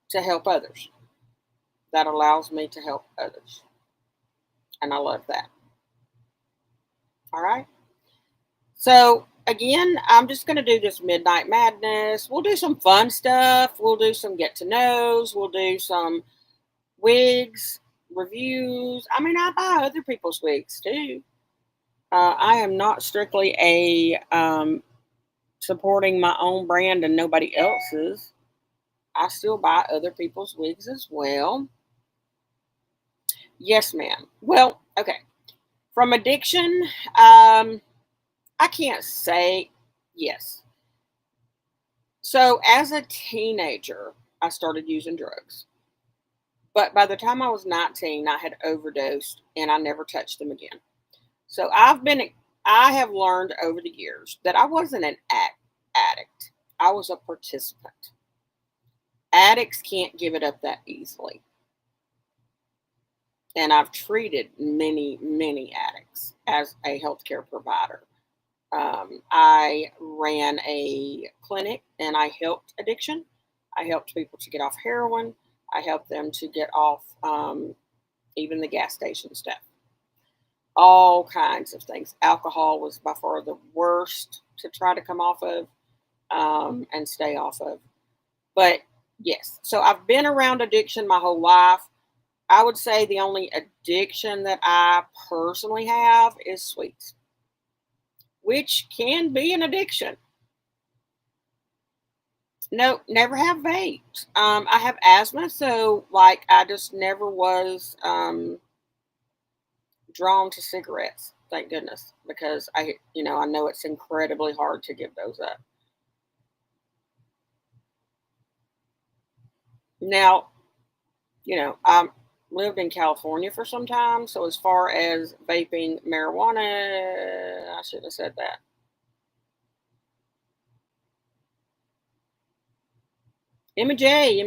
to help others. That allows me to help others. And I love that. All right. So again, I'm just going to do this Midnight Madness. We'll do some fun stuff. We'll do some get to knows. We'll do some wigs reviews. I mean, I buy other people's wigs too. I am not strictly a supporting my own brand and nobody else's. I still buy other people's wigs as well. Yes, ma'am. Well, okay. From addiction, I can't say yes. So as a teenager, I started using drugs. But by the time I was 19, I had overdosed and I never touched them again. So I have learned over the years that I wasn't an addict. I was a participant. Addicts can't give it up that easily. And I've treated many, many addicts as a healthcare provider. I ran a clinic and I helped addiction. I helped people to get off heroin. I helped them to get off even the gas station stuff. All kinds of things. Alcohol was by far the worst to try to come off of and stay off of. But yes, so I've been around addiction my whole life. I would say the only addiction that I personally have is sweets, which can be an addiction. No, never have vaped. I have asthma, so like I just never was drawn to cigarettes. Thank goodness, because I know it's incredibly hard to give those up. Now, I lived in California for some time, so as far as vaping marijuana, I should have said that. Image. I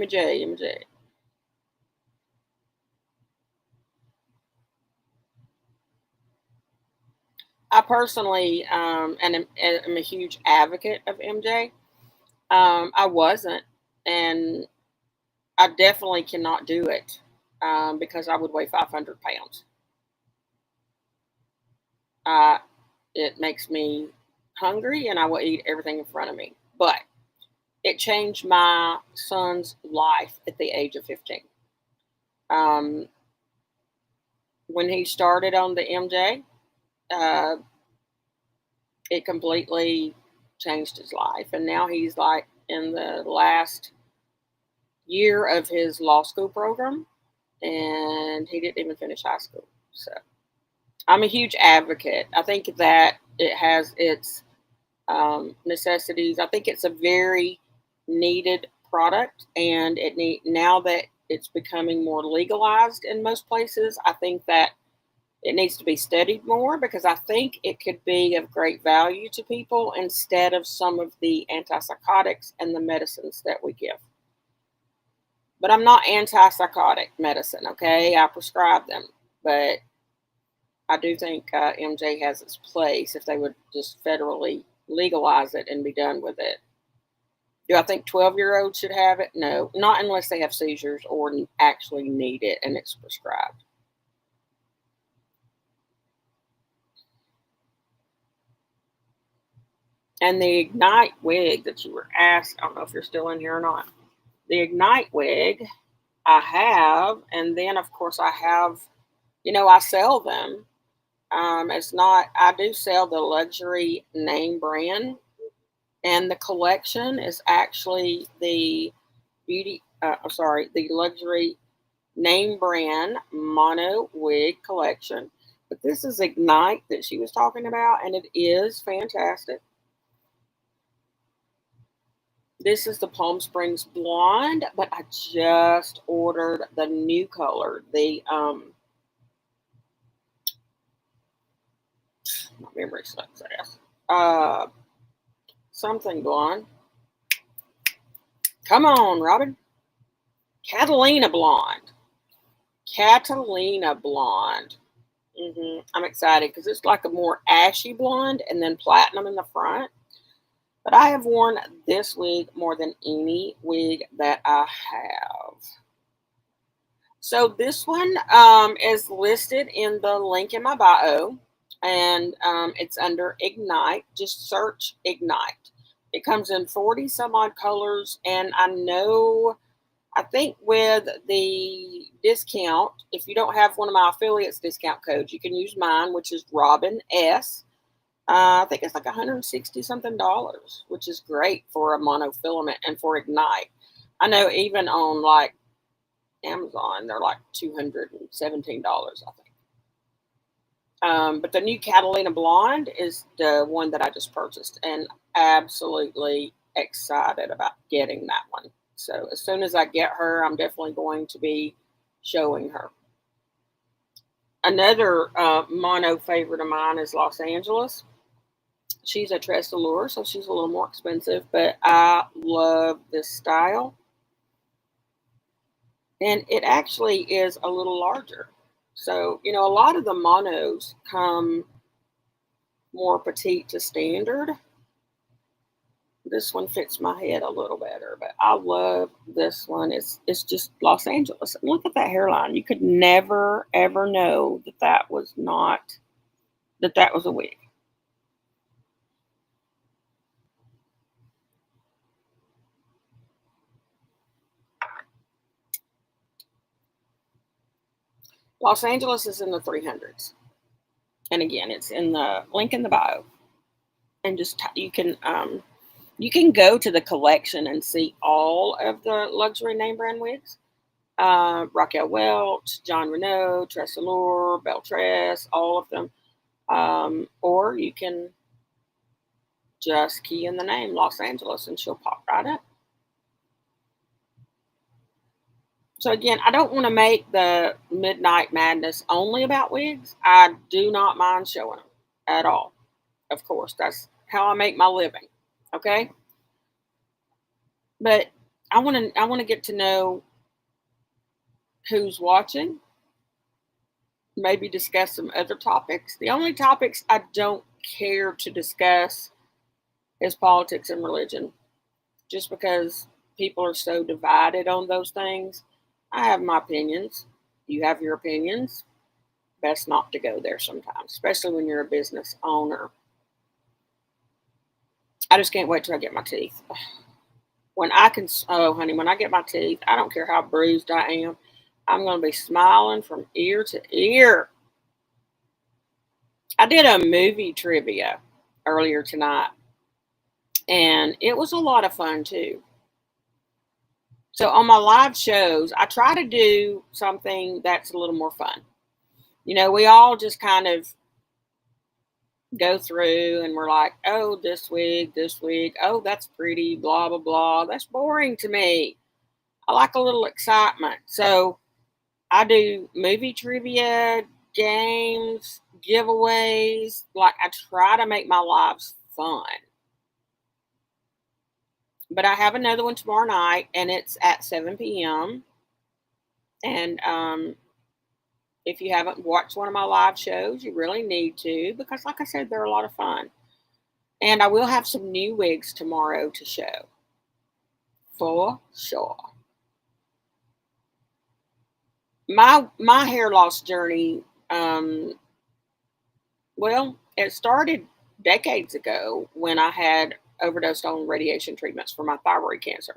personally am a huge advocate of MJ. I wasn't, and I definitely cannot do it because I would weigh 500 pounds. Uh, it makes me hungry, and I will eat everything in front of me. But it changed my son's life at the age of 15. Um, when he started on the MJ, uh, it completely changed his life. And now he's like in the last year of his law school program, and he didn't even finish high school. So I'm a huge advocate. I think that it has its necessities. I think it's a very needed product, and now that it's becoming more legalized in most places. I think that it needs to be studied more because I think it could be of great value to people instead of some of the antipsychotics and the medicines that we give. But I'm not antipsychotic medicine, okay? I prescribe them, but I do think MJ has its place if they would just federally legalize it and be done with it. Do I think 12-year-olds should have it? No, not unless they have seizures or actually need it and it's prescribed. And the Ignite wig that you were asked, I don't know if you're still in here or not. The Ignite wig I have, and then of course I have, I sell them. It's not, I do sell the luxury name brand, and the collection is actually the the luxury name brand mono wig collection. But this is Ignite that she was talking about, and it is fantastic. This is the Palm Springs Blonde, but I just ordered the new color. My memory sucks ass. Something blonde. Come on, Robin. Catalina Blonde. Catalina Blonde. I'm excited because it's like a more ashy blonde and then platinum in the front. But I have worn this wig more than any wig that I have. So this one is listed in the link in my bio, and it's under Ignite. Just search Ignite. It comes in 40 some odd colors, and I think with the discount, if you don't have one of my affiliates discount codes, you can use mine, which is Robin S. I think it's like 160 something dollars, which is great for a monofilament and for Ignite. I know even on like Amazon, they're like $217, I think. But the new Catalina Blonde is the one that I just purchased, and absolutely excited about getting that one. So as soon as I get her, I'm definitely going to be showing her. Another mono favorite of mine is Los Angeles. She's a Tressallure, so she's a little more expensive, but I love this style. And it actually is a little larger. So, a lot of the monos come more petite to standard. This one fits my head a little better, but I love this one. It's just Los Angeles. And look at that hairline. You could never ever know that was a wig. Los Angeles is in the 300s. And again, it's in the link in the bio. And just you can go to the collection and see all of the luxury name brand wigs. Raquel Welch, John Renault, Tressallure, Beltress, all of them. Or you can just key in the name Los Angeles and she'll pop right up. So again, I don't want to make the Midnight Madness only about wigs. I do not mind showing them at all. Of course, that's how I make my living. Okay, but I want to get to know who's watching. Maybe discuss some other topics. The only topics I don't care to discuss is politics and religion, just because people are so divided on those things. I have my opinions. You have your opinions. Best not to go there sometimes, especially when you're a business owner. I just can't wait till I get my teeth. Oh, honey, when I get my teeth, I don't care how bruised I am. I'm going to be smiling from ear to ear. I did a movie trivia earlier tonight, and it was a lot of fun too. So on my live shows, I try to do something that's a little more fun. We all just kind of go through and we're like, oh, this wig, oh, that's pretty, blah, blah, blah. That's boring to me. I like a little excitement. So I do movie trivia, games, giveaways. Like, I try to make my lives fun. But I have another one tomorrow night, and it's at 7 p.m. And if you haven't watched one of my live shows, you really need to, because, like I said, they're a lot of fun. And I will have some new wigs tomorrow to show, for sure. My hair loss journey, well, it started decades ago when I had overdosed on radiation treatments for my thyroid cancer.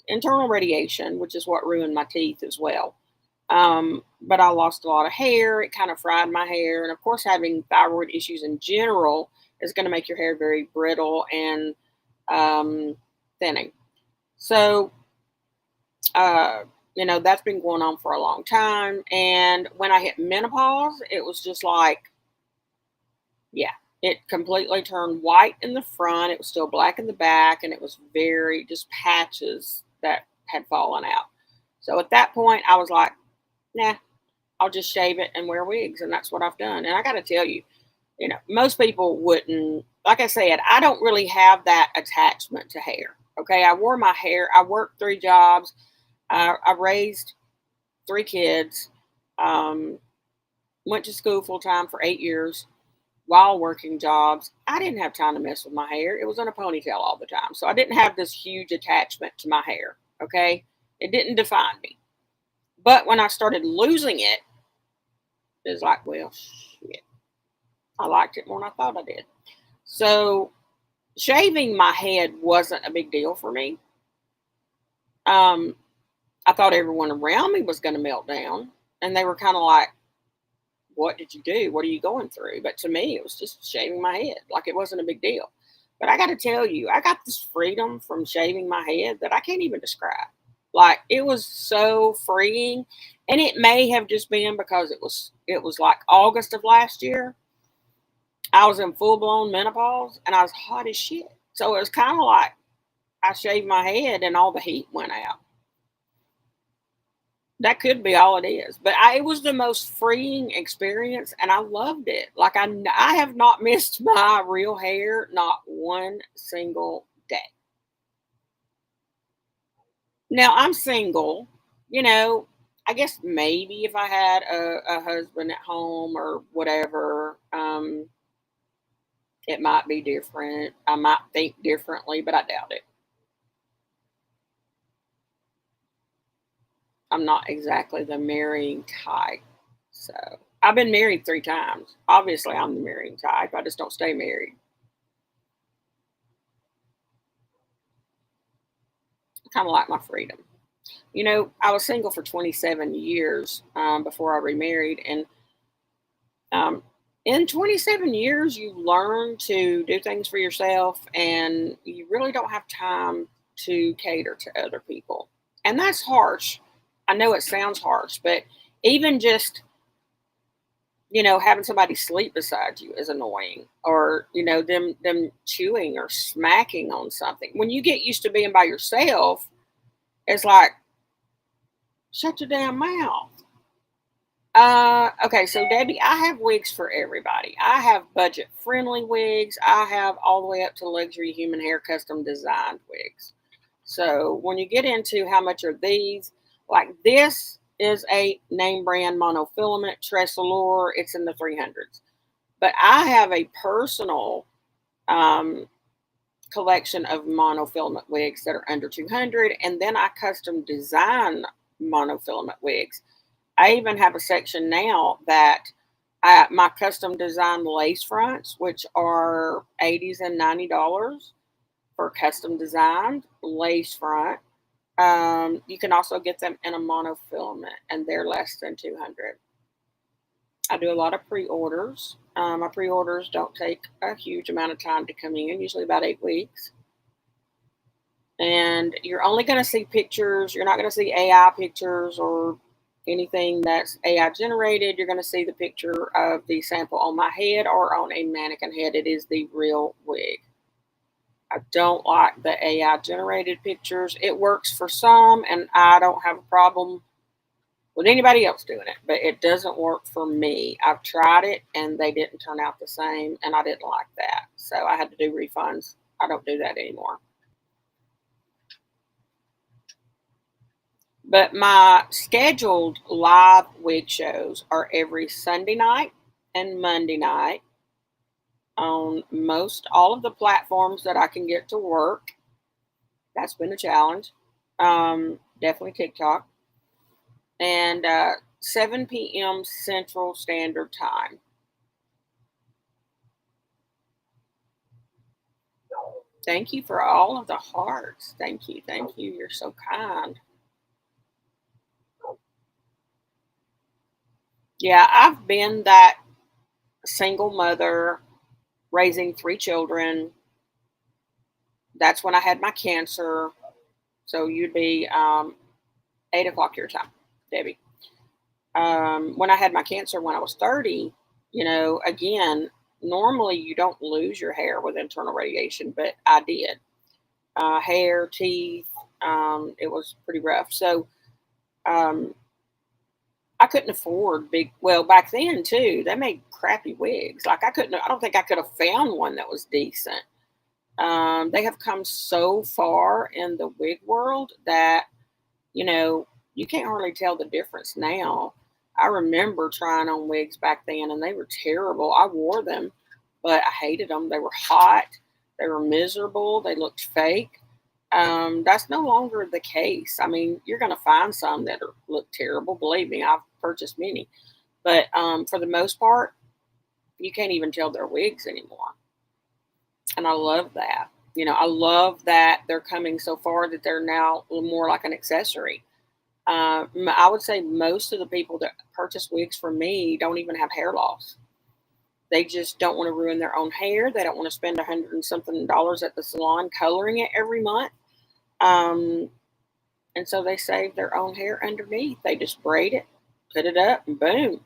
Internal radiation, which is what ruined my teeth as well. But I lost a lot of hair. It kind of fried my hair. And of course, having thyroid issues in general is going to make your hair very brittle and thinning. So, uh, that's been going on for a long time. And when I hit menopause, it was just like, yeah, it completely turned white in the front. It was still black in the back. And it was very just patches that had fallen out. So at that point, I was like, nah, I'll just shave it and wear wigs. And that's what I've done. And I got to tell you, most people wouldn't, like I said, I don't really have that attachment to hair. Okay. I wore my hair. I worked 3 jobs. I raised 3 kids. Um, Went to school full time for 8 years. while working jobs, I didn't have time to mess with my hair. It was in a ponytail all the time. So I didn't have this huge attachment to my hair. Okay. It didn't define me. But when I started losing it, it was like, well, shit. I liked it more than I thought I did. So shaving my head wasn't a big deal for me. Um, I thought everyone around me was going to melt down. And they were kind of like, what did you do? What are you going through? But to me, it was just shaving my head. Like it wasn't a big deal. But I got to tell you, I got this freedom from shaving my head that I can't even describe. Like it was so freeing. And it may have just been because it was like August of last year. I was in full blown menopause and I was hot as shit. So it was kind of like I shaved my head and all the heat went out. That could be all it is, but it was the most freeing experience, and I loved it. Like I have not missed my real hair, not one single day. Now I'm single, you know. I guess maybe if I had a husband at home or whatever, it might be different. I might think differently, but I doubt it. I'm not exactly the marrying type. So I've been married 3 times. Obviously, I'm the marrying type. I just don't stay married. I kind of like my freedom. I was single for 27 years before I remarried. And um, in 27 years, you learn to do things for yourself and you really don't have time to cater to other people. And that's harsh. I know it sounds harsh, but even just having somebody sleep beside you is annoying, or them chewing or smacking on something. When you get used to being by yourself, it's like, shut your damn mouth. Okay, so Debbie, I have wigs for everybody. I have budget friendly wigs. I have all the way up to luxury human hair custom designed wigs. So when you get into how much are these, like this is a name brand monofilament Tressalure. It's in the 300s. But I have a personal um, collection of monofilament wigs that are under 200, and then I custom design monofilament wigs. I even have a section now that my custom designed lace fronts, which are 80s and $90 for custom designed lace front. You can also get them in a monofilament, and they're less than 200. I do a lot of pre-orders. My pre-orders don't take a huge amount of time to come in, usually about 8 weeks. And you're only going to see pictures. You're not going to see AI pictures or anything that's AI generated. You're going to see the picture of the sample on my head or on a mannequin head. It is the real wig. I don't like the AI generated pictures. It works for some, and I don't have a problem with anybody else doing it, but it doesn't work for me. I've tried it and they didn't turn out the same, and I didn't like that. So I had to do refunds. I don't do that anymore. But my scheduled live wig shows are every Sunday night and Monday night on most all of the platforms that I can get to work. That's been a challenge. Definitely TikTok. And 7 p.m. Central Standard Time. Thank you for all of the hearts. Thank you. Thank you. You're so kind. Yeah, I've been that single mother raising 3 children. That's when I had my cancer. So you'd be 8 o'clock your time, Debbie. When I had my cancer when I was 30, again, normally you don't lose your hair with internal radiation, but I did. Hair, teeth, it was pretty rough. So um, I couldn't afford well, back then too, they made crappy wigs. Like I don't think I could have found one that was decent. They have come so far in the wig world that, you know, you can't hardly tell the difference now. I remember trying on wigs back then and they were terrible. I wore them. but I hated them. They were hot, they were miserable, they looked fake. That's no longer the case. I mean, you're going to find some that look terrible. Believe me, I've purchased many, but for the most part, you can't even tell they're wigs anymore. And I love that. I love that they're coming so far that they're now a little more like an accessory. I would say most of the people that purchase wigs from me don't even have hair loss. They just don't want to ruin their own hair. They don't want to spend $100 and something at the salon coloring it every month. Um, and so they save their own hair underneath. They just braid it, put it up, and boom.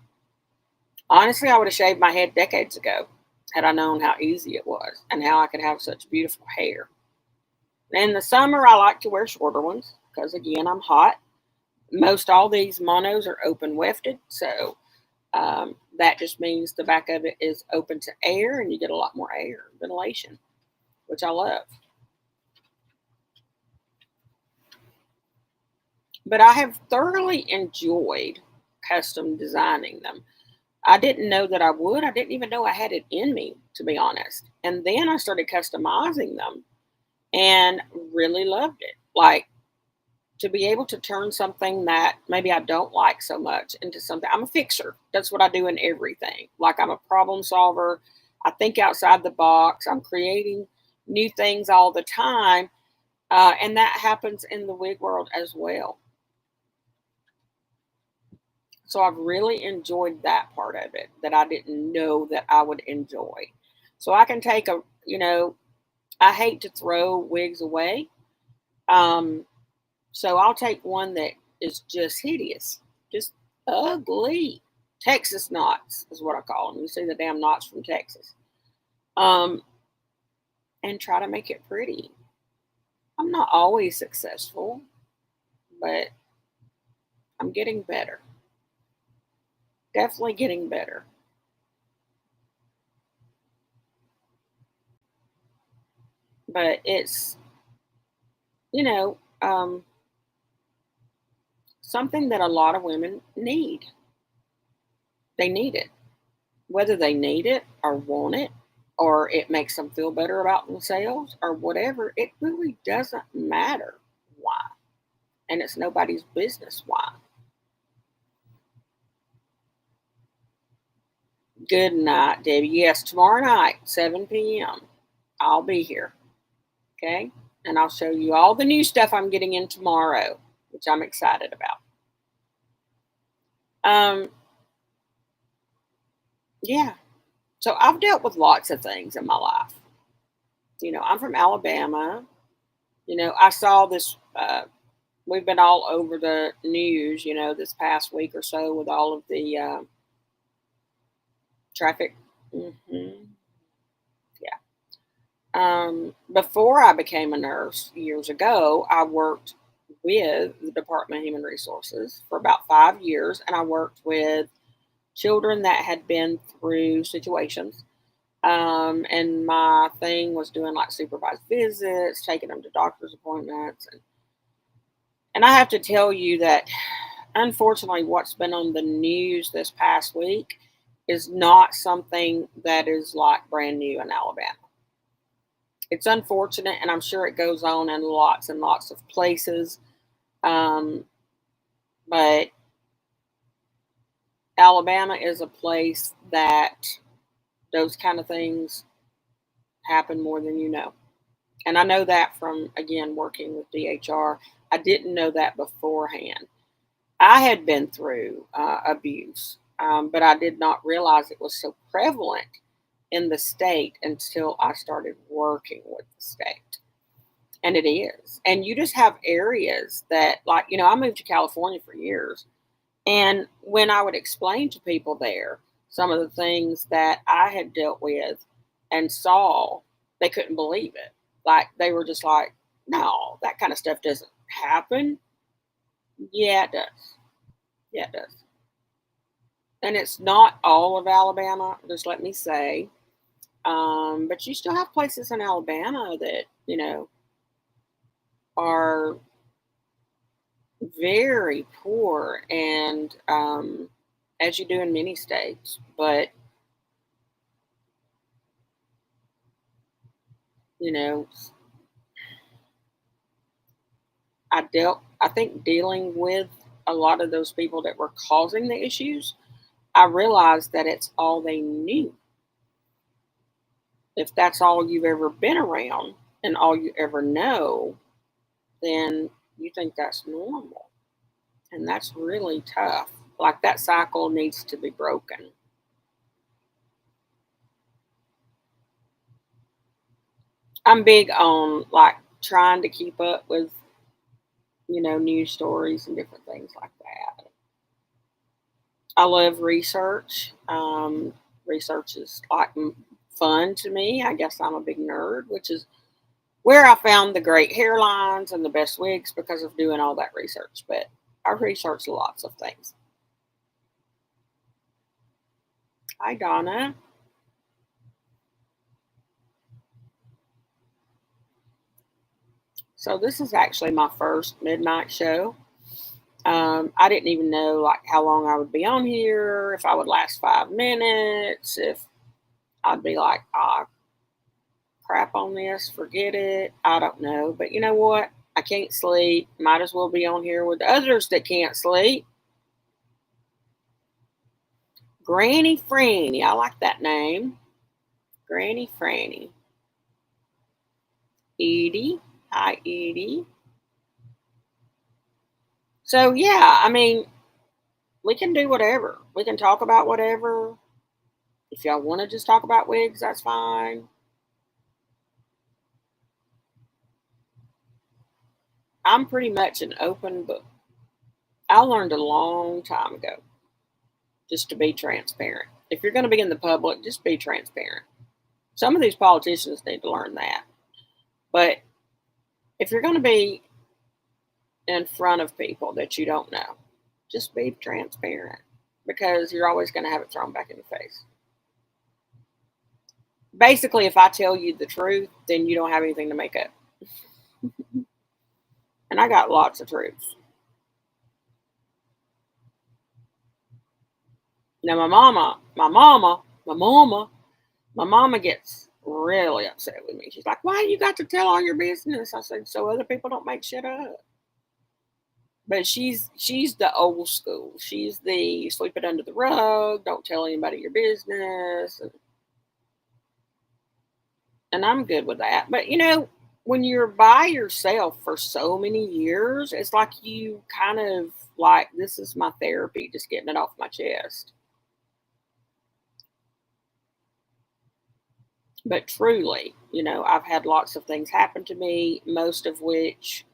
Honestly, I would have shaved my head decades ago had I known how easy it was and how I could have such beautiful hair. In the summer, I like to wear shorter ones because, again, I'm hot. Most all these monos are open wefted, so that just means the back of it is open to air and you get a lot more air ventilation, which I love. But I have thoroughly enjoyed custom designing them. I didn't know that I would. I didn't even know I had it in me, to be honest. And then I started customizing them and really loved it. Like, to be able to turn something that maybe I don't like so much into something. I'm a fixer. That's what I do in everything. Like, I'm a problem solver. I think outside the box. I'm creating new things all the time. And that happens in the wig world as well. So I've really enjoyed that part of it that I didn't know that I would enjoy. So I can take I hate to throw wigs away. Um, so I'll take one that is just hideous, just ugly. Texas knots is what I call them. You see the damn knots from Texas. Um, and try to make it pretty. I'm not always successful, but I'm getting better. Definitely getting better. But it's, you know, something that a lot of women need. They need it. Whether they need it or want it, or it makes them feel better about themselves or whatever, it really doesn't matter why. And it's nobody's business why. Good night, Debbie. Yes, tomorrow night, 7 p.m. I'll be here. Okay. And I'll show you all the new stuff I'm getting in tomorrow, which I'm excited about. Um, yeah. So I've dealt with lots of things in my life. I'm from Alabama. I saw this. We've been all over the news, this past week or so with all of the traffic. Hmm. Yeah. Before I became a nurse years ago, I worked with the Department of Human Resources for about 5 years, and I worked with children that had been through situations. And my thing was doing like supervised visits, taking them to doctor's appointments, and I have to tell you that unfortunately, what's been on the news this past week is not something that is like brand new in Alabama. It's unfortunate, and I'm sure it goes on in lots and lots of places. Um, but Alabama is a place that those kind of things happen more than you know. And I know that from, again, working with DHR. I didn't know that beforehand. I had been through abuse, but I did not realize it was so prevalent in the state until I started working with the state. And it is. And you just have areas that, like, I moved to California for years. And when I would explain to people there some of the things that I had dealt with and saw, they couldn't believe it. Like, they were just like, no, that kind of stuff doesn't happen. Yeah, it does. Yeah, it does. And it's not all of Alabama, just let me say. But you still have places in Alabama that, are very poor, and as you do in many states. But you know, I think dealing with a lot of those people that were causing the issues, I realized that it's all they knew. If that's all you've ever been around and all you ever know, then you think that's normal. And that's really tough. Like that cycle needs to be broken. I'm big on like trying to keep up with, news stories and different things like that. I love research. Research is like fun to me. I guess I'm a big nerd, which is where I found the great hairlines and the best wigs because of doing all that research. But I researched lots of things. Hi, Donna. So this is actually my first midnight show. I didn't even know like how long I would be on here, if I would last 5 minutes, if I'd be like, crap on this, forget it. I don't know. But you know what? I can't sleep. Might as well be on here with others that can't sleep. Granny Franny. I like that name. Granny Franny. Edie. Hi, Edie. So, yeah, I mean, we can do whatever. We can talk about whatever. If y'all want to just talk about wigs, that's fine. I'm pretty much an open book. I learned a long time ago just to be transparent. If you're going to be in the public, just be transparent. Some of these politicians need to learn that. But if you're going to be in front of people that you don't know, just be transparent because you're always going to have it thrown back in your face. Basically, if I tell you the truth, then you don't have anything to make up. And I got lots of truths. Now, my mama gets really upset with me. She's like, "Why you got to tell all your business?" I said, "So other people don't make shit up." But she's the old school. She's the sweep it under the rug, don't tell anybody your business, and I'm good with that. But when you're by yourself for so many years, it's like you kind of like this is my therapy, just getting it off my chest. But truly, I've had lots of things happen to me, most of which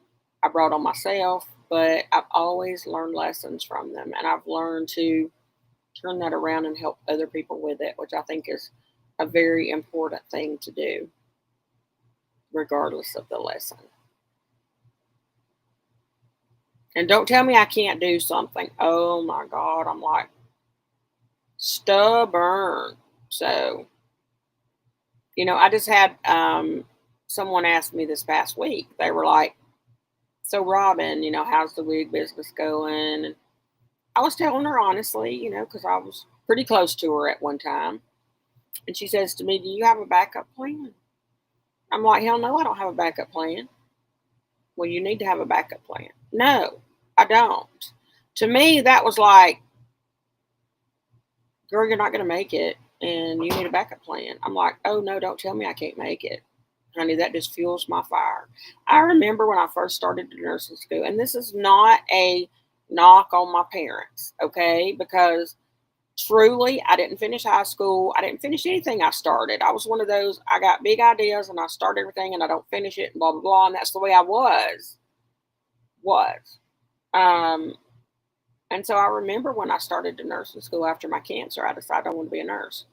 I brought on myself, but I've always learned lessons from them. And I've learned to turn that around and help other people with it, which I think is a very important thing to do, regardless of the lesson. And don't tell me I can't do something. Oh my God, I'm like stubborn. So, I just had someone ask me this past week. They were like, "So, Robin, how's the wig business going?" And I was telling her honestly, because I was pretty close to her at one time. And she says to me, "Do you have a backup plan?" I'm like, "Hell no, I don't have a backup plan." "Well, you need to have a backup plan." "No, I don't." To me, that was like, "Girl, you're not going to make it and you need a backup plan." I'm like, "Oh, no, don't tell me I can't make it. Honey, that just fuels my fire." I remember when I first started to nursing school, and this is not a knock on my parents, okay? Because truly, I didn't finish high school. I didn't finish anything I started. I was one of those, I got big ideas and I start everything and I don't finish it and blah, blah, blah. And that's the way I was. Um, and so I remember when I started to nursing school after my cancer, I decided I want to be a nurse.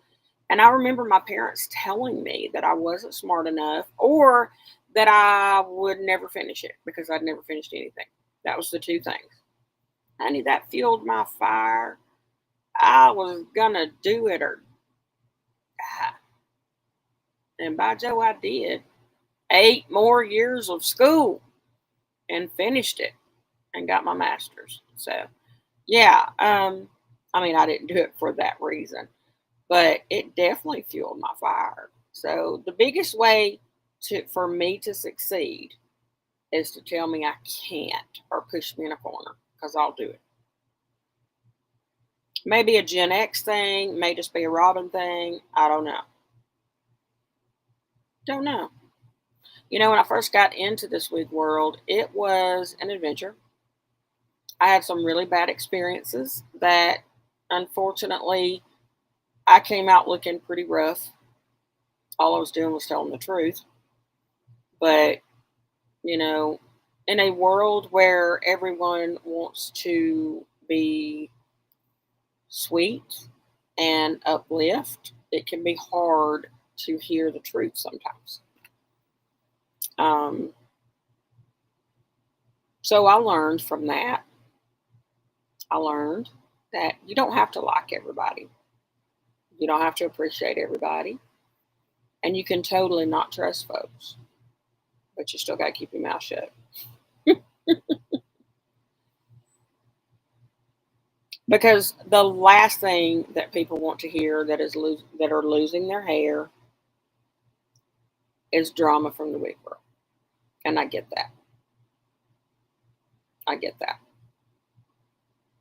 And I remember my parents telling me that I wasn't smart enough or that I would never finish it because I'd never finished anything. That was the two things. Honey, that fueled my fire. I was going to do it or die. And by Joe, I did. 8 more years of school and finished it and got my master's. So, yeah, I mean, I didn't do it for that reason, but it definitely fueled my fire. So, the biggest way for me to succeed is to tell me I can't or push me in a corner, because I'll do it. Maybe a Gen X thing, may just be a Robin thing. I don't know. Don't know. When I first got into this wig world, it was an adventure. I had some really bad experiences that, unfortunately, I came out looking pretty rough. All I was doing was telling the truth. But, in a world where everyone wants to be sweet and uplift, it can be hard to hear the truth sometimes. So I learned from that. I learned that you don't have to like everybody. You don't have to appreciate everybody. And you can totally not trust folks. But you still got to keep your mouth shut. Because the last thing that people want to hear that are losing their hair is drama from the wig world. And I get that. I get that.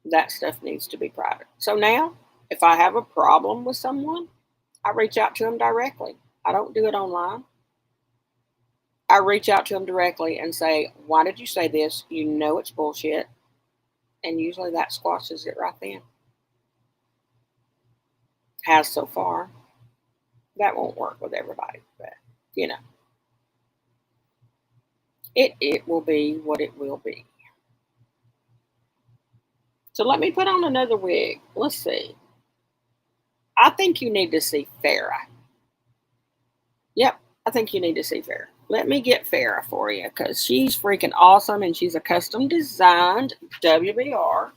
That stuff needs to be private. So now, if I have a problem with someone, I reach out to them directly. I don't do it online. I reach out to them directly and say, why did you say this? You know it's bullshit. And usually that squashes it right then. Has so far. That won't work with everybody, but it will be what it will be. So let me put on another wig. Let's see. I think you need to see Farrah. Yep, I think you need to see Farrah. Let me get Farrah for you, because she's freaking awesome, and she's a custom designed WBR.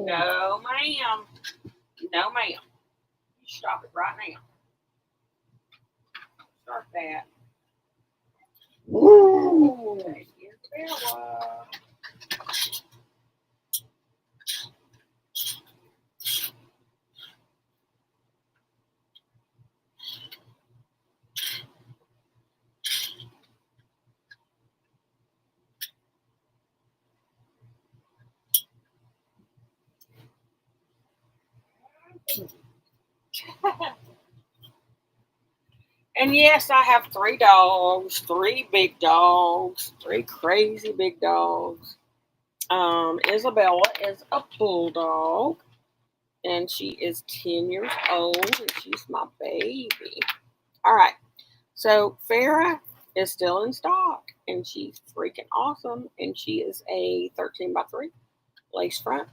No, ma'am. No, ma'am. You stop it right now. Start that. Ooh, here's Farrah. And yes, I have 3 dogs, 3 big dogs, 3 crazy big dogs. Isabella is a bulldog, and she is 10 years old, and she's my baby. All right, so Farrah is still in stock, and she's freaking awesome, and she is a 13x3 lace front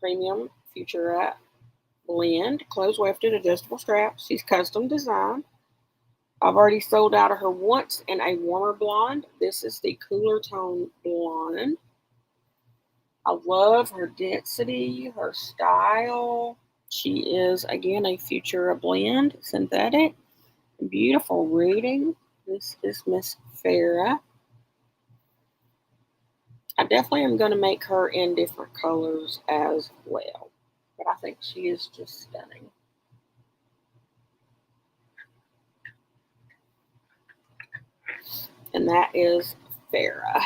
premium Futurette blend, closed wefted adjustable straps. She's custom designed. I've already sold out of her once in a warmer blonde. This is the cooler tone blonde. I love her density, her style. She is, again, a Futura blend, synthetic. Beautiful rooting. This is Miss Farrah. I definitely am going to make her in different colors as well. But I think she is just stunning. And that is Farrah.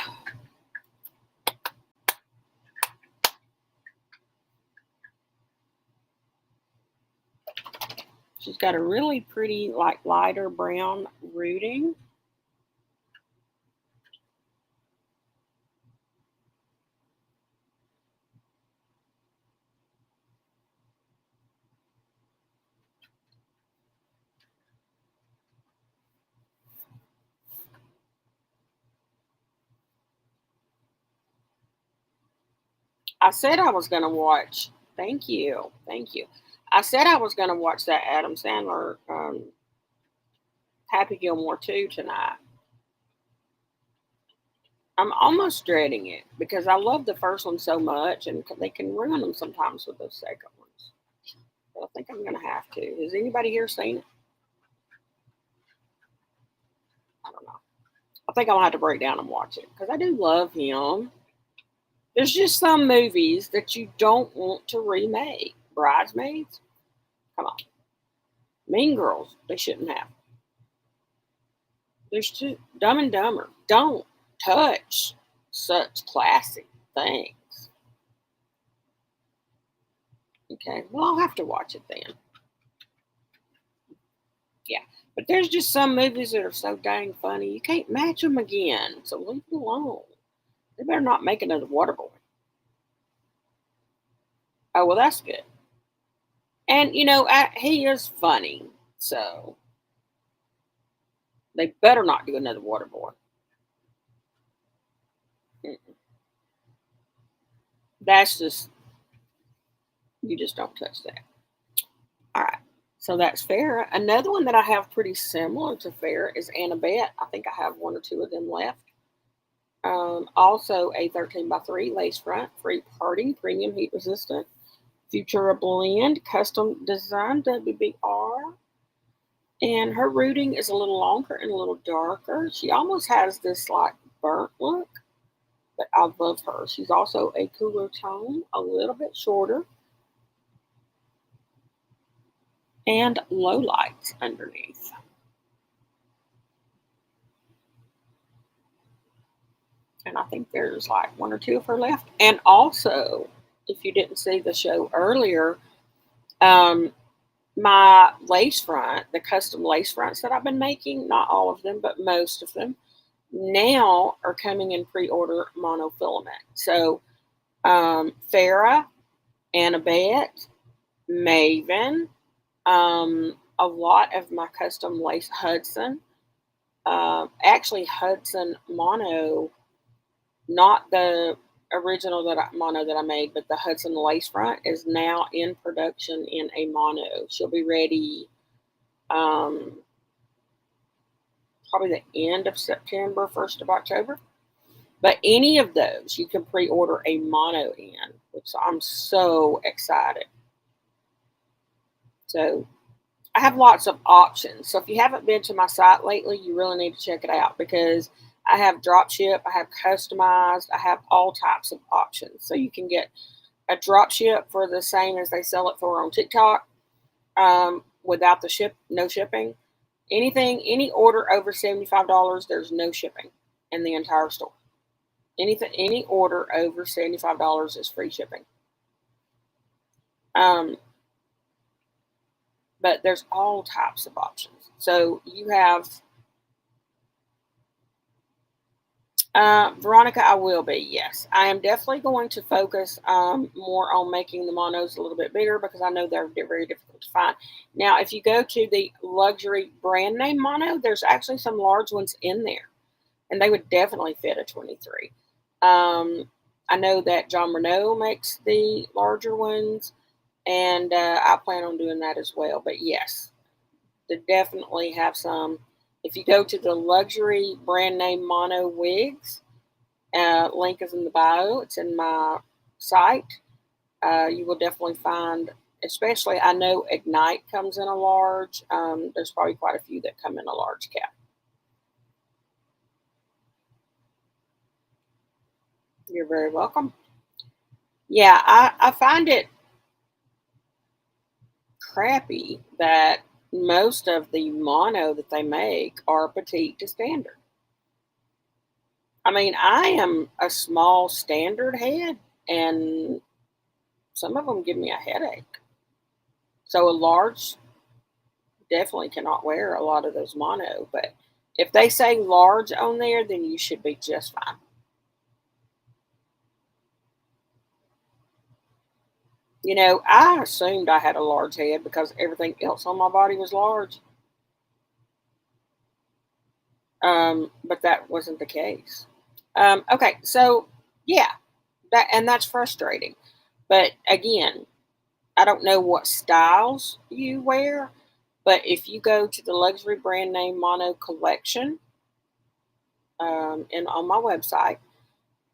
She's got a really pretty, like, lighter brown rooting. I said I was going to watch. Thank you. Thank you. I said I was going to watch that Adam Sandler Happy Gilmore 2 tonight. I'm almost dreading it because I love the first one so much, and they can ruin them sometimes with those second ones. But I think I'm gonna have to. Has anybody here seen it? I don't know. I think I'll have to break down and watch it because I do love him. There's just some movies that you don't want to remake. Bridesmaids, come on. Mean Girls, they shouldn't have. There's two. Dumb and Dumber, don't touch such classic things. Okay, well, I'll have to watch it then. Yeah, but there's just some movies that are so dang funny, you can't match them again, so leave it alone. They better not make another Waterboy. Oh, well, that's good. And, he is funny, so they better not do another Waterboy. That's just, you just don't touch that. All right. So that's Farrah. Another one that I have pretty similar to Farrah is Annabette. I think I have one or two of them left. Also a 13 by 3 lace front, free parting, premium heat resistant, Futura blend, custom design WBR. And her rooting is a little longer and a little darker. She almost has this like burnt look, but I love her. She's also a cooler tone, a little bit shorter, and low lights underneath. And I think there's like one or two of her left. And also, if you didn't see the show earlier, um, my lace front, the custom lace fronts that I've been making, not all of them, but most of them, now are coming in pre-order monofilament. So Farrah, Annabette, Maven, a lot of my custom lace Hudson, actually Hudson mono, not the original mono that I made, but the Hudson lace front is now in production in a mono. She'll be ready um, probably the end of September, 1st of October. But any of those, you can pre-order a mono in, which I'm so excited. So I have lots of options. So if you haven't been to my site lately, you really need to check it out because I have drop ship, I have customized, I have all types of options. So you can get a drop ship for the same as they sell it for on TikTok, without the no shipping. Any order over $75, there's no shipping in the entire store. Any order over $75 is free shipping. But there's all types of options. So you have Veronica, I will be, yes. I am definitely going to focus more on making the monos a little bit bigger because I know they're very difficult to find. Now, if you go to the luxury brand name mono, there's actually some large ones in there, and they would definitely fit a 23. I know that John Renault makes the larger ones, and I plan on doing that as well. But yes, they definitely have some. If you go to the luxury brand name mono wigs, link is in the bio. It's in my site. You will definitely find, especially I know Ignite comes in a large. There's probably quite a few that come in a large cap. You're very welcome. Yeah, I find it crappy that most of the mono that they make are petite to standard. I mean, I am a small standard head, and some of them give me a headache. So a large definitely cannot wear a lot of those mono, but if they say large on there, then you should be just fine. I assumed I had a large head because everything else on my body was large. But that wasn't the case. Okay, so yeah, that's frustrating. But again, I don't know what styles you wear, but if you go to the luxury brand name mono collection, and on my website,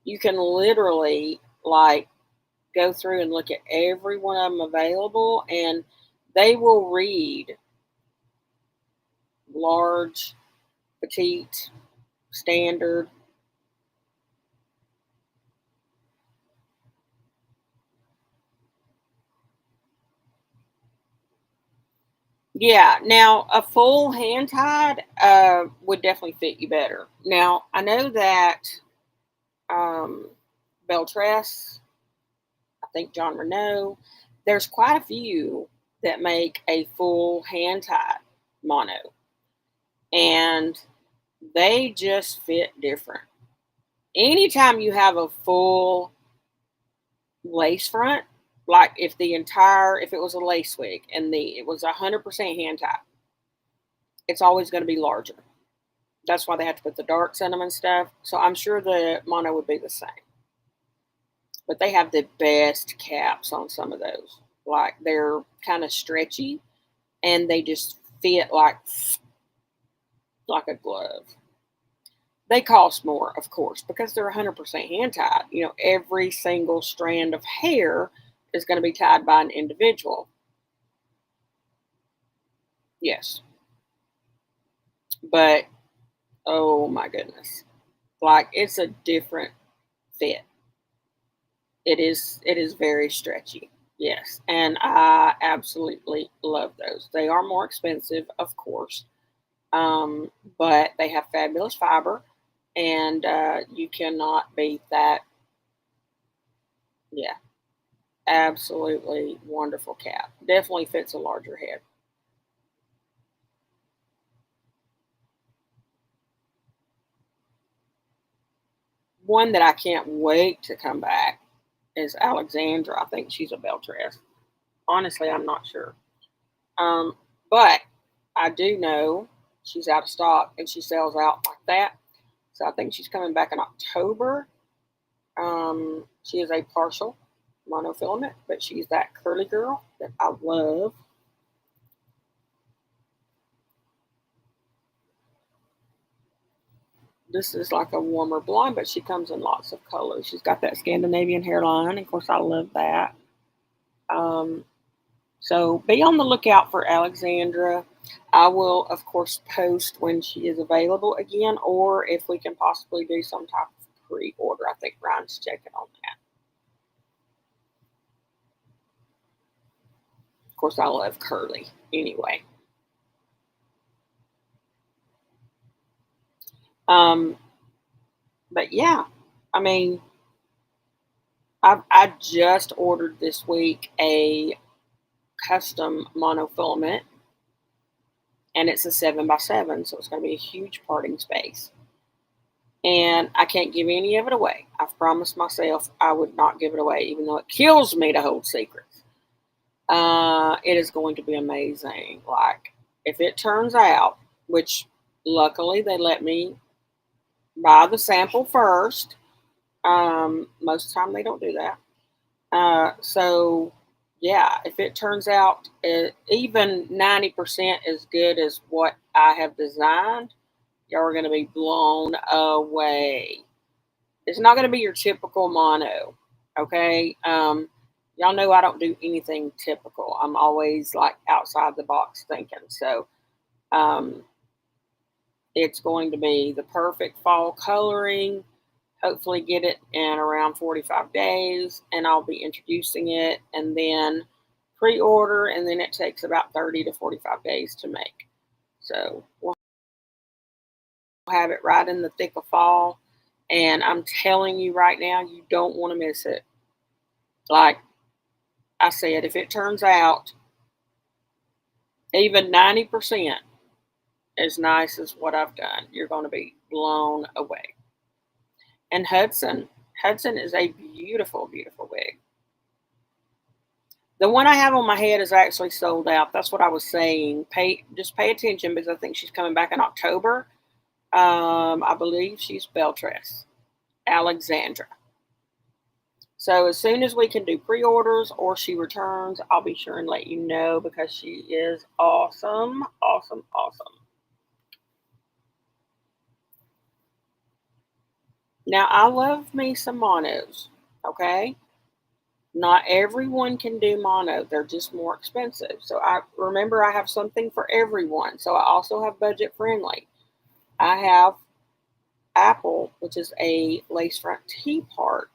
You can literally like go through and look at every one of them available, and they will read large, petite, standard. Yeah, now a full hand tied would definitely fit you better. Now I know that um, Beltress, I think John Renault, there's quite a few that make a full hand tied mono, and they just fit different. Anytime you have a full lace front, like if it was a lace wig and it was 100% hand tied, it's always going to be larger. That's why they have to put the darts in them and stuff. So I'm sure the mono would be the same. But they have the best caps on some of those. Like they're kind of stretchy and they just fit like a glove. They cost more, of course, because they're 100% hand tied. You know, every single strand of hair is going to be tied by an individual. Yes. But oh my goodness. Like it's a different fit. It is very stretchy. Yes, and I absolutely love those. They are more expensive, of course, but they have fabulous fiber, and you cannot beat that. Yeah, absolutely wonderful cap. Definitely fits a larger head. One that I can't wait to come back is Alexandra. I think she's a Beltress. Honestly, I'm not sure. Um, but I do know she's out of stock and she sells out like that. So I think she's coming back in October. She is a partial monofilament, but she's that curly girl that I love. This is like a warmer blonde, but she comes in lots of colors. She's got that Scandinavian hairline. Of course, I love that. Um, so be on the lookout for Alexandra. I will, of course, post when she is available again, or if we can possibly do some type of pre-order. I think Ryan's checking on that. Of course, I love curly anyway. Um, but yeah, I mean, I just ordered this week a custom monofilament, and it's a 7x7, so it's going to be a huge parting space. And I can't give any of it away. I've promised myself I would not give it away, even though it kills me to hold secrets. It is going to be amazing. Like, if it turns out, which luckily they let me buy the sample first. Most of the time they don't do that. So, yeah, if it turns out even 90% as good as what I have designed, y'all are going to be blown away. It's not going to be your typical mono, okay? Y'all know I don't do anything typical. I'm always like outside the box thinking. So, um, it's going to be the perfect fall coloring. Hopefully get it in around 45 days, and I'll be introducing it and then pre-order, and then it takes about 30 to 45 days to make. So we'll have it right in the thick of fall, and I'm telling you right now, you don't want to miss it. Like I said, if it turns out even 90% as nice as what I've done, you're going to be blown away. And Hudson is a beautiful, beautiful wig. The one I have on my head is actually sold out. That's what I was saying. Pay attention because I think she's coming back in October. I believe she's Beltress, Alexandra. So as soon as we can do pre-orders or she returns, I'll be sure and let you know because she is awesome, awesome, awesome. Now, I love me some monos, okay? Not everyone can do mono. They're just more expensive. So I remember I have something for everyone. So I also have budget friendly. I have Apple, which is a lace front T part,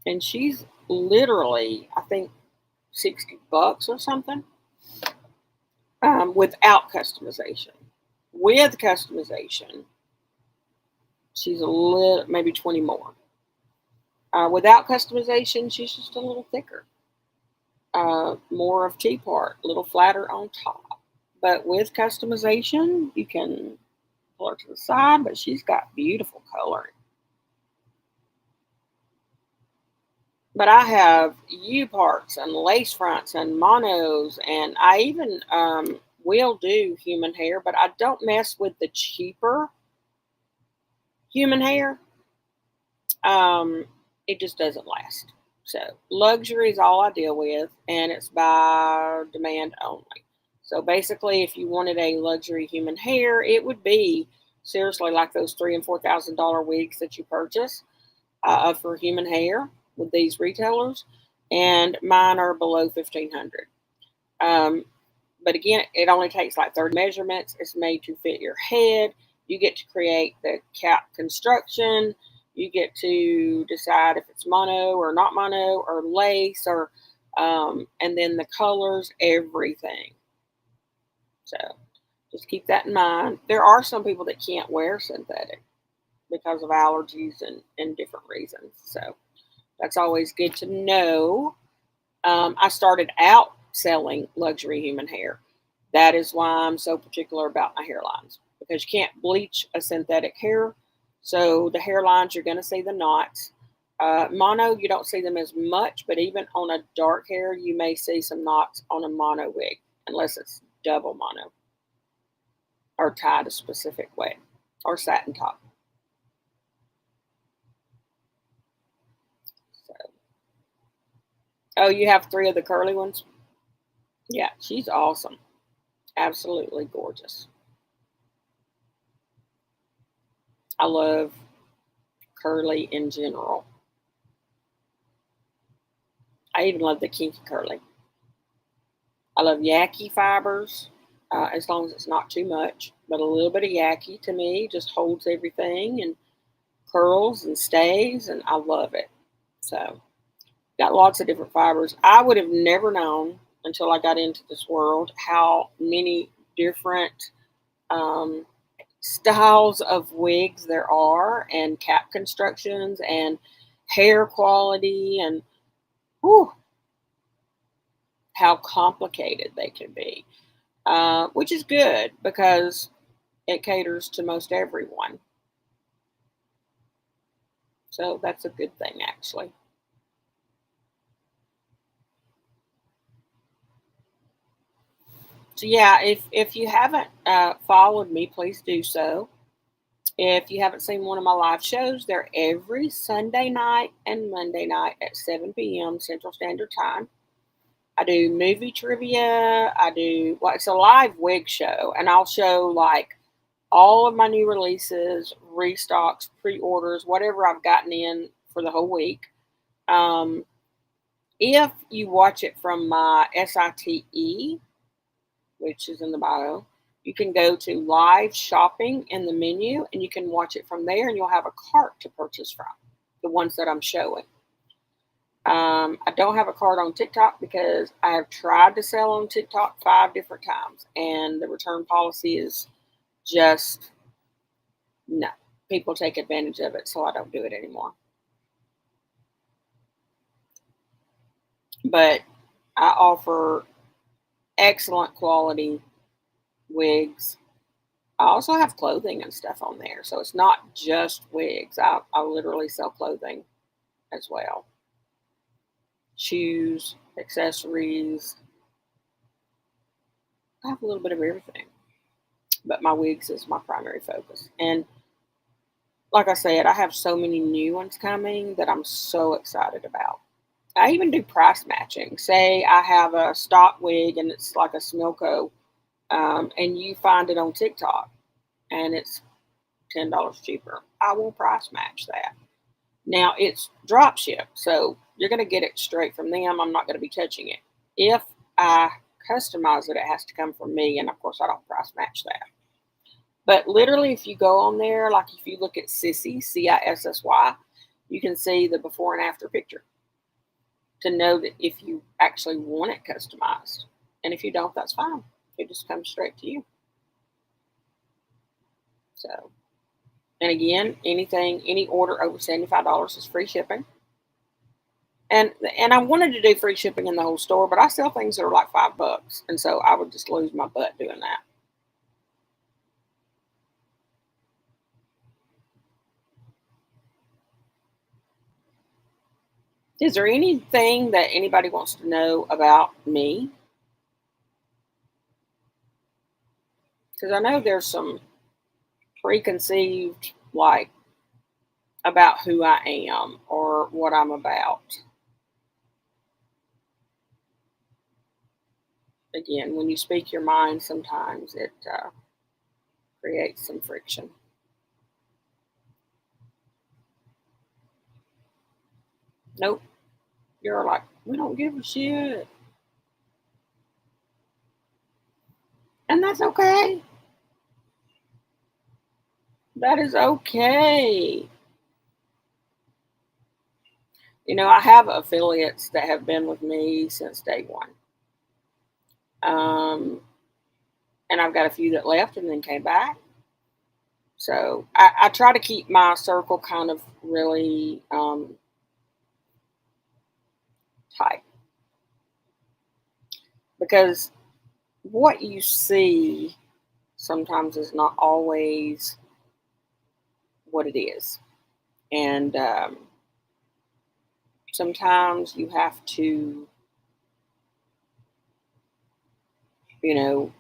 and she's literally, I think, $60 or something, without customization. With customization, she's a little, maybe 20 more. Without customization, she's just a little thicker, more of T part, a little flatter on top. But with customization, you can pull her to the side, but she's got beautiful coloring. But I have U parts and lace fronts and monos, and I even will do human hair, but I don't mess with the cheaper human hair. Um, it just doesn't last. So luxury is all I deal with, and it's by demand only. So basically, if you wanted a luxury human hair, it would be seriously like those $3,000 and $4,000 wigs that you purchase for human hair with these retailers, and mine are below 1,500. Um, but again, it only takes like 30 measurements. It's made to fit your head. You get to create the cap construction. You get to decide if it's mono or not mono or lace or, and then the colors, everything. So just keep that in mind. There are some people that can't wear synthetic because of allergies and different reasons. So that's always good to know. I started out selling luxury human hair. That is why I'm so particular about my hairlines, because you can't bleach a synthetic hair. So the hairlines, you're going to see the knots. Mono, you don't see them as much, but even on a dark hair, you may see some knots on a mono wig, unless it's double mono or tied a specific way or satin top. So, oh, you have three of the curly ones? Yeah, she's awesome. Absolutely gorgeous. I love curly in general. I even love the kinky curly. I love yaki fibers, as long as it's not too much. But a little bit of yaki to me just holds everything and curls and stays, and I love it. So, got lots of different fibers. I would have never known until I got into this world how many different um, styles of wigs there are, and cap constructions, and hair quality, and whew, how complicated they can be, which is good because it caters to most everyone. So that's a good thing, actually. So yeah, if you haven't followed me, please do so. If you haven't seen one of my live shows, they're every Sunday night and Monday night at 7 p.m. Central Standard Time. I do movie trivia. I do, well, it's a live wig show, and I'll show like all of my new releases, restocks, pre-orders, whatever I've gotten in for the whole week. Um, if you watch it from my SITE, which is in the bio, you can go to live shopping in the menu, and you can watch it from there, and you'll have a cart to purchase from, the ones that I'm showing. I don't have a card on TikTok because I have tried to sell on TikTok 5 different times, and the return policy is just no. People take advantage of it, so I don't do it anymore. But I offer excellent quality wigs. I also have clothing and stuff on there, so it's not just wigs. I literally sell clothing as well, shoes, accessories. I have a little bit of everything, but my wigs is my primary focus. And like I said, I have so many new ones coming that I'm so excited about. I even do price matching. Say I have a stock wig and it's like a Smilko, and you find it on TikTok and it's $10 cheaper, I will price match that. Now it's drop ship, so you're going to get it straight from them. I'm not going to be touching it. If I customize it, it has to come from me, and of course I don't price match that. But literally, if you go on there, like if you look at Cissy, Cissy, you can see the before and after picture to know that if you actually want it customized. And if you don't, that's fine. It just comes straight to you. So, and again, any order over $75 is free shipping. And I wanted to do free shipping in the whole store, but I sell things that are like $5, and so I would just lose my butt doing that. Is there anything that anybody wants to know about me? Because I know there's some preconceived, like, about who I am or what I'm about. Again, when you speak your mind, sometimes it creates some friction. Nope. You're like, we don't give a shit. And that's okay. That is okay. You know, I have affiliates that have been with me since day one. Um, and I've got a few that left and then came back. So I try to keep my circle kind of really tight, because what you see sometimes is not always what it is. And sometimes you have to, you know,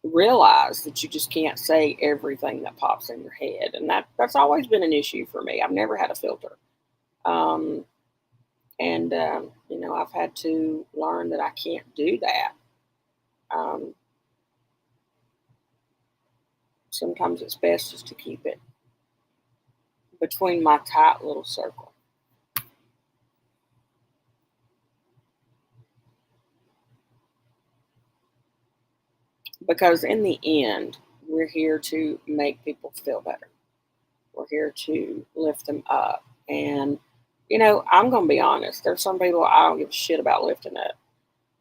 realize that you just can't say everything that pops in your head. And that's always been an issue for me. I've never had a filter. Um, and, you know, I've had to learn that I can't do that. Um, sometimes it's best just to keep it between my tight little circle. Because in the end, we're here to make people feel better. We're here to lift them up. And, you know, I'm going to be honest. There's some people I don't give a shit about lifting up.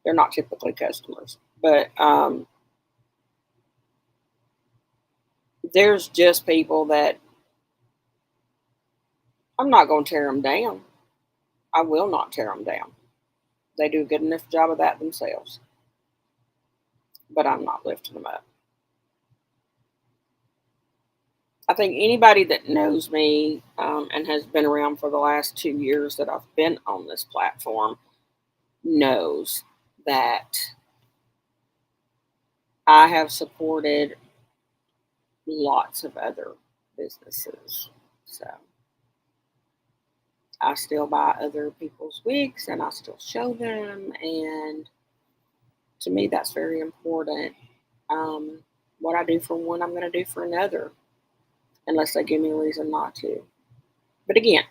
They're not typically customers. But there's just people that I'm not going to tear them down. I will not tear them down. They do a good enough job of that themselves. But I'm not lifting them up. I think anybody that knows me and has been around for the last 2 years that I've been on this platform knows that I have supported lots of other businesses. So I still buy other people's wigs and I still show them. And to me, that's very important. What I do for one, I'm going to do for another, unless they give me a reason not to. But again,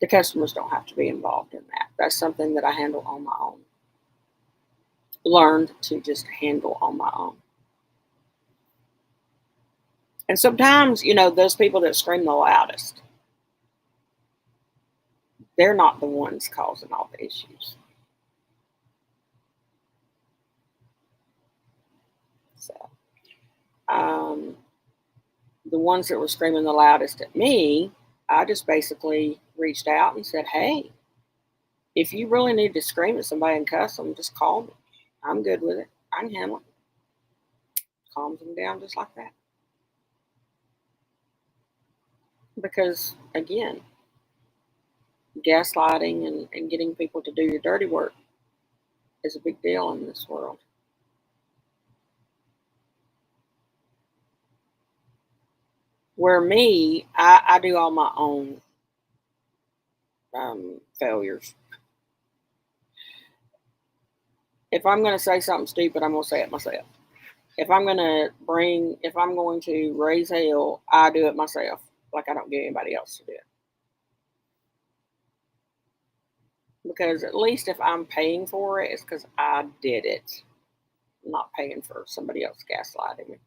the customers don't have to be involved in that. That's something that I handle on my own. Learned to just handle on my own. And sometimes, you know, those people that scream the loudest, they're not the ones causing all the issues. So, the ones that were screaming the loudest at me, I just basically reached out and said, hey, if you really need to scream at somebody and cuss them, just call me. I'm good with it. I can handle it. Calms them down just like that. Because, again, gaslighting and getting people to do your dirty work is a big deal in this world. Where me, I do all my own failures. If I'm going to say something stupid, I'm going to say it myself. If I'm going to raise hell, I do it myself. Like I don't get anybody else to do it. Because at least if I'm paying for it, it's because I did it. I'm not paying for somebody else gaslighting me.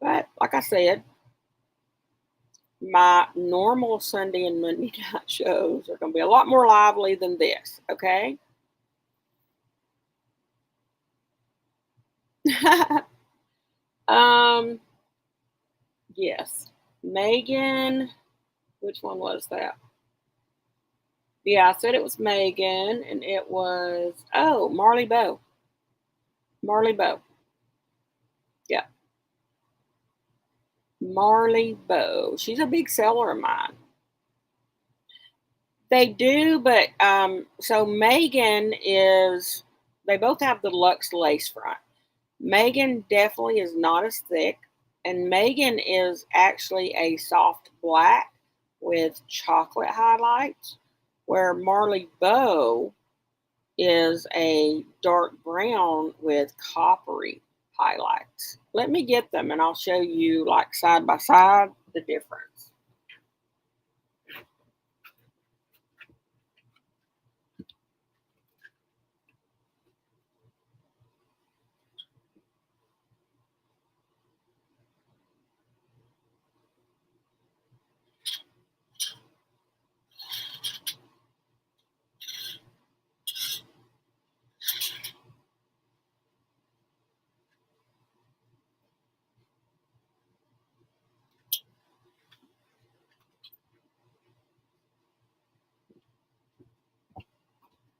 But like I said, my normal Sunday and Monday night shows are going to be a lot more lively than this, okay? um, yes. Megan, which one was that? Yeah, I said it was Megan, and it was, oh, Marley Bow. Marley Bow. Yeah. Marley Bow. She's a big seller of mine. They do, but so Megan is, they both have the luxe lace front. Megan definitely is not as thick, and Megan is actually a soft black with chocolate highlights, where Marley Bow is a dark brown with coppery highlights. Let me get them and I'll show you, like, side by side, the difference.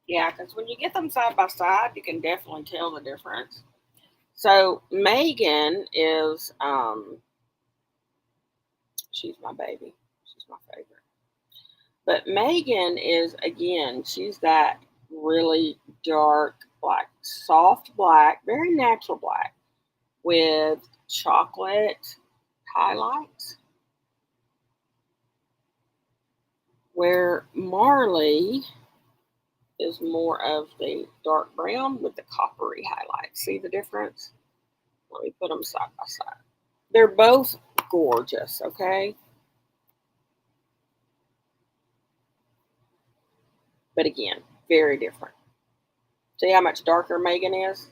Yeah, because when you get them side by side, you can definitely tell the difference. So Megan is, she's my baby. She's my favorite. But Megan is, again, she's that really dark, like soft black, very natural black with chocolate highlights. Where Marley is more of the dark brown with the coppery highlights. See the difference? Let me put them side by side. They're both gorgeous, okay? But again, very different. See how much darker Megan is?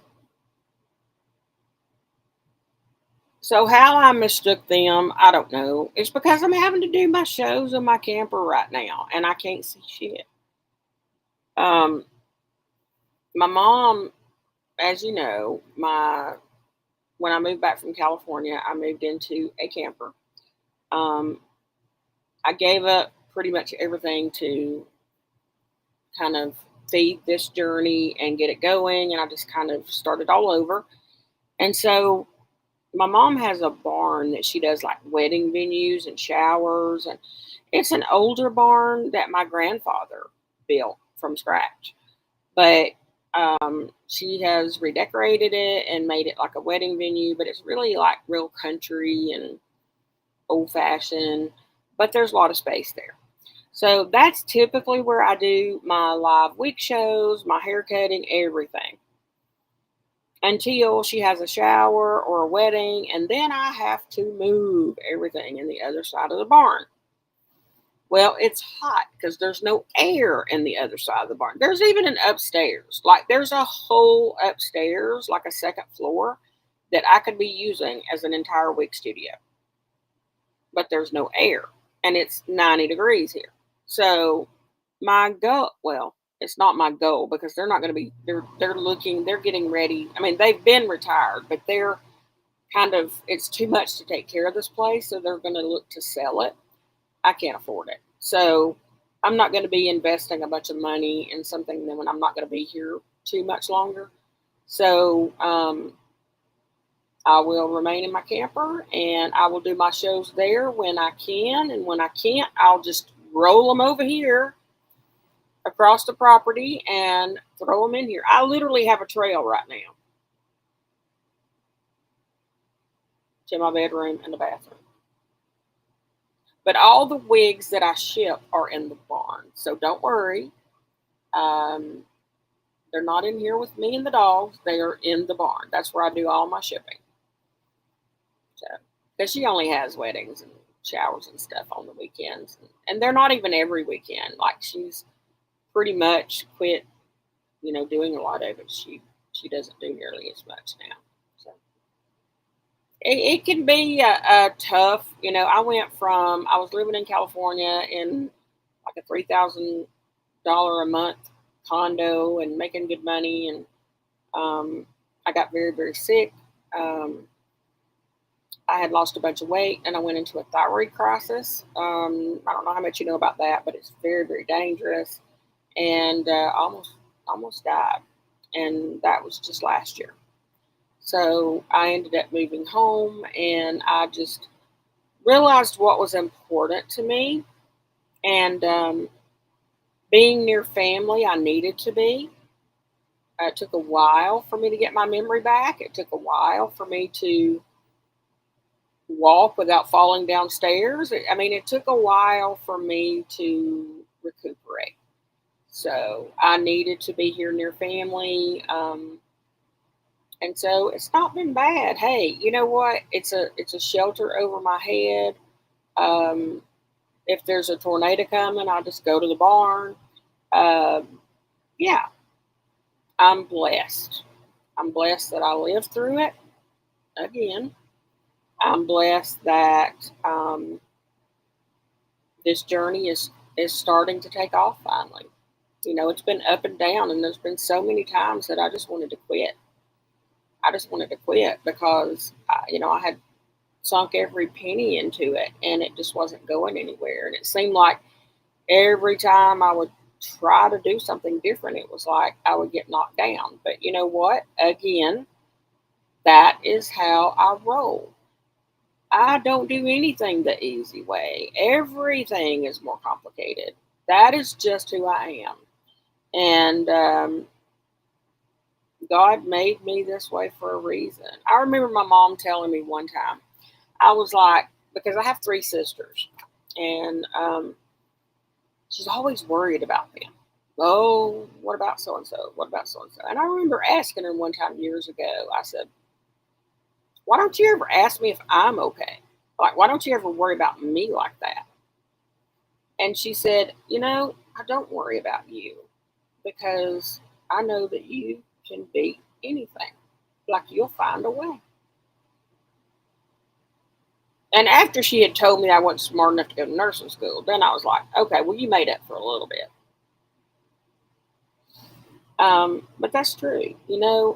So how I mistook them, I don't know. It's because I'm having to do my shows in my camper right now, and I can't see shit. Um, my mom, as you know, my when I moved back from California, I moved into a camper. Um, I gave up pretty much everything to kind of feed this journey and get it going, and I just kind of started all over. And so my mom has a barn that she does like wedding venues and showers, and it's an older barn that my grandfather built from scratch. But she has redecorated it and made it like a wedding venue, but it's really like real country and old fashioned, but there's a lot of space there. So that's typically where I do my live wig shows, my hair cutting, everything. Until she has a shower or a wedding, and then I have to move everything in the other side of the barn. Well, it's hot because there's no air in the other side of the barn. There's even an upstairs. Like there's a whole upstairs, like a second floor, that I could be using as an entire wig studio. But there's no air. And it's 90 degrees here. So my goal, well, it's not my goal because they're not going to be, they're getting ready. I mean, they've been retired, but they're kind of, it's too much to take care of this place. So they're going to look to sell it. I can't afford it. So I'm not going to be investing a bunch of money in something that when I'm not going to be here too much longer. So I will remain in my camper and I will do my shows there when I can. And when I can't, I'll just roll them over here across the property and throw them in here. I literally have a trail right now to my bedroom and the bathroom. But all the wigs that I ship are in the barn. So don't worry. Um, they're not in here with me and the dogs. They are in the barn. That's where I do all my shipping. So, because she only has weddings and showers and stuff on the weekends, and they're not even every weekend. Like she's pretty much quit, doing a lot of it. She doesn't do nearly as much now. So it can be a tough. I was living in California in like a $3,000 a month condo and making good money, and I got very, very sick. Um, I had lost a bunch of weight, and I went into a thyroid crisis. I don't know how much you know about that, but it's very, very dangerous, and almost died. And that was just last year. So I ended up moving home, and I just realized what was important to me, and being near family, I needed to be. It took a while for me to get my memory back. It took a while for me to walk without falling downstairs. I mean, it took a while for me to recuperate. So I needed to be here near family. And so it's not been bad. Hey, you know what? It's a shelter over my head. Um, if there's a tornado coming, I'll just go to the barn. Um, yeah, I'm blessed. I'm blessed that I lived through it. Again, I'm blessed that this journey is starting to take off finally. It's been up and down, and there's been so many times that I just wanted to quit. I just wanted to quit because I had sunk every penny into it, and it just wasn't going anywhere. And it seemed like every time I would try to do something different, it was like I would get knocked down. But you know what? Again, that is how I roll. I don't do anything the easy way. Everything is more complicated. That is just who I am. And God made me this way for a reason. I remember my mom telling me one time, I was like, because I have three sisters, and she's always worried about them. Oh, what about so and so? What about so and so? And I remember asking her one time years ago, I said, why don't you ever ask me if I'm okay? Like, why don't you ever worry about me like that? And she said, I don't worry about you because I know that you can beat anything. Like, you'll find a way. And after she had told me I wasn't smart enough to go to nursing school, then I was like, okay, well, you made up for a little bit. But that's true.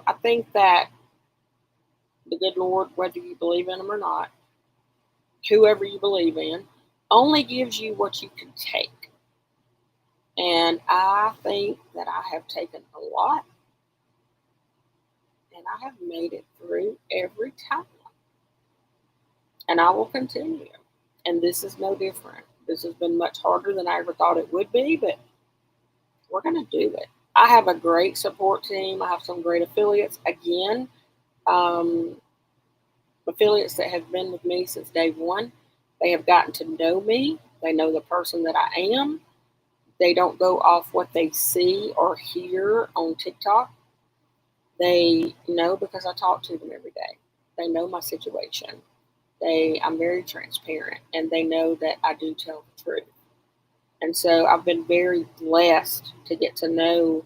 I think that the good Lord, whether you believe in him or not, whoever you believe in, only gives you what you can take. And I think that I have taken a lot, and I have made it through every time. And I will continue. And this is no different. This has been much harder than I ever thought it would be, but we're going to do it. I have a great support team. I have some great affiliates. Again, um, affiliates that have been with me since day one. They have gotten to know me. They know the person that I am. They don't go off what they see or hear on TikTok. They know because I talk to them every day. They know my situation. I'm very transparent, and they know that I do tell the truth. And so I've been very blessed to get to know.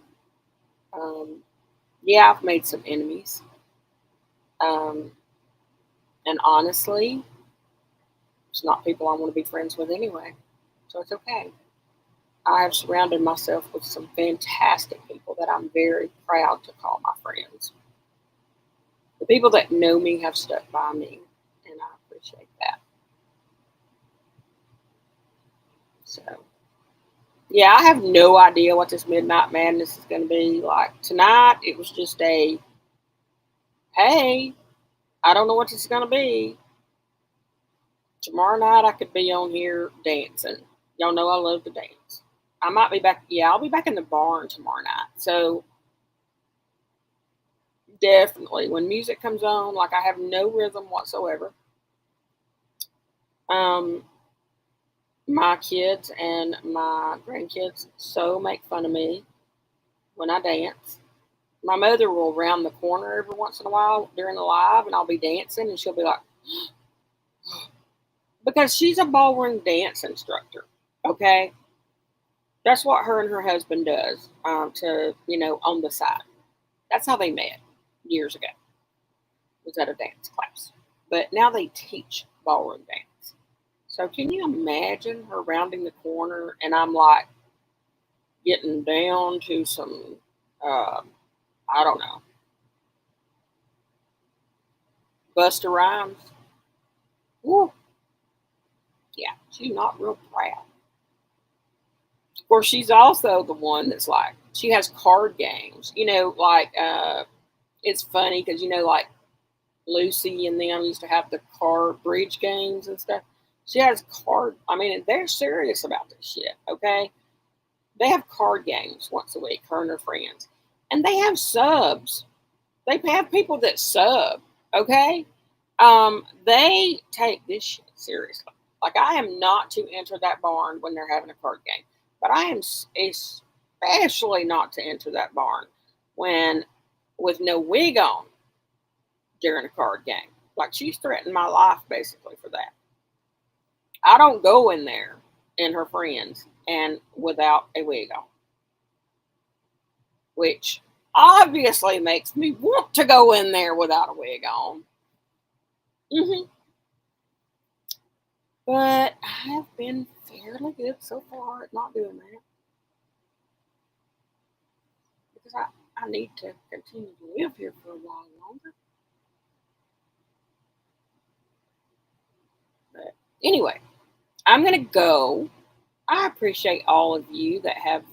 Yeah, I've made some enemies, um, and honestly, it's not people I want to be friends with anyway. So it's okay. I have surrounded myself with some fantastic people that I'm very proud to call my friends. The people that know me have stuck by me, and I appreciate that. So, yeah, I have no idea what this Midnight Madness is going to be like. Tonight, it was just hey, I don't know what this is going to be. Tomorrow night, I could be on here dancing. Y'all know I love to dance. I might be back. Yeah, I'll be back in the barn tomorrow night. So, definitely, when music comes on, like I have no rhythm whatsoever. Um, My kids and my grandkids so make fun of me when I dance. My mother will round the corner every once in a while during the live, and I'll be dancing, and she'll be like, because she's a ballroom dance instructor. Okay, that's what her and her husband does on the side. That's how they met years ago. Was at a dance class, but now they teach ballroom dance. So can you imagine her rounding the corner, and I'm like getting down to some, uh, I don't know, Buster Rhymes? Woo, yeah, she's not real proud. Of course, she's also the one that's like she has card games. It's funny because like Lucy and them used to have the card bridge games and stuff. She has card. I mean, they're serious about this shit. Okay, they have card games once a week. Her and her friends, and they have subs. They have people that sub. Okay, they take this shit seriously. Like I am not to enter that barn when they're having a card game, but I am especially not to enter that barn when with no wig on during a card game. Like she's threatened my life basically for that. I don't go in there and her friends and without a wig on, which obviously makes me want to go in there without a wig on. hmm But I have been fairly good so far at not doing that because I need to continue to live here for a while longer. But anyway, I'm going to go. I appreciate all of you that have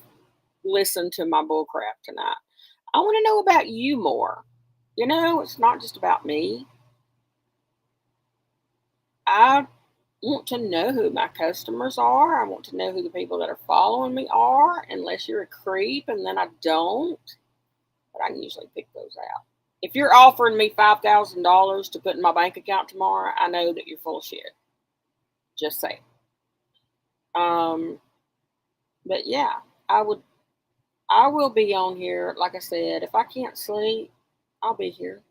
listened to my bullcrap tonight. I want to know about you more. It's not just about me. I want to know who my customers are. I want to know who the people that are following me are, unless you're a creep, and then I don't. But I can usually pick those out. If you're offering me $5,000 to put in my bank account tomorrow, I know that you're full of shit. Just say. Um, but yeah, I would. I will be on here. Like I said, if I can't sleep, I'll be here.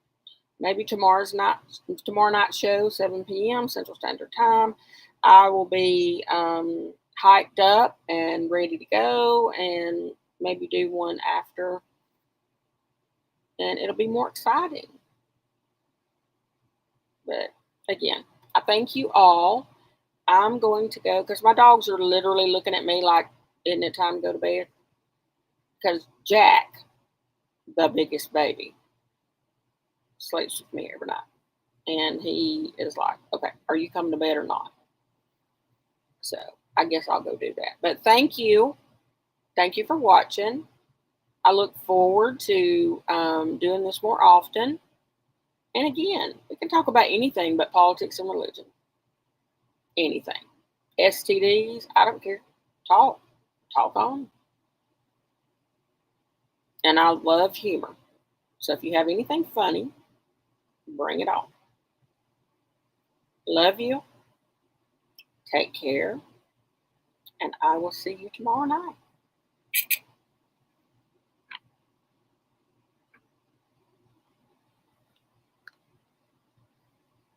Maybe tomorrow night show, 7 p.m. Central Standard Time. I will be hyped up and ready to go, and maybe do one after, and it'll be more exciting. But again, I thank you all. I'm going to go because my dogs are literally looking at me like, isn't it time to go to bed? Because Jack, the biggest baby, sleeps with me every night. And he is like, okay, are you coming to bed or not? So I guess I'll go do that. But thank you. Thank you for watching. I look forward to doing this more often. And again, we can talk about anything but politics and religion. Anything. STDs, I don't care. Talk. Talk on. And I love humor. So if you have anything funny, bring it on. Love you. Take care. And I will see you tomorrow night.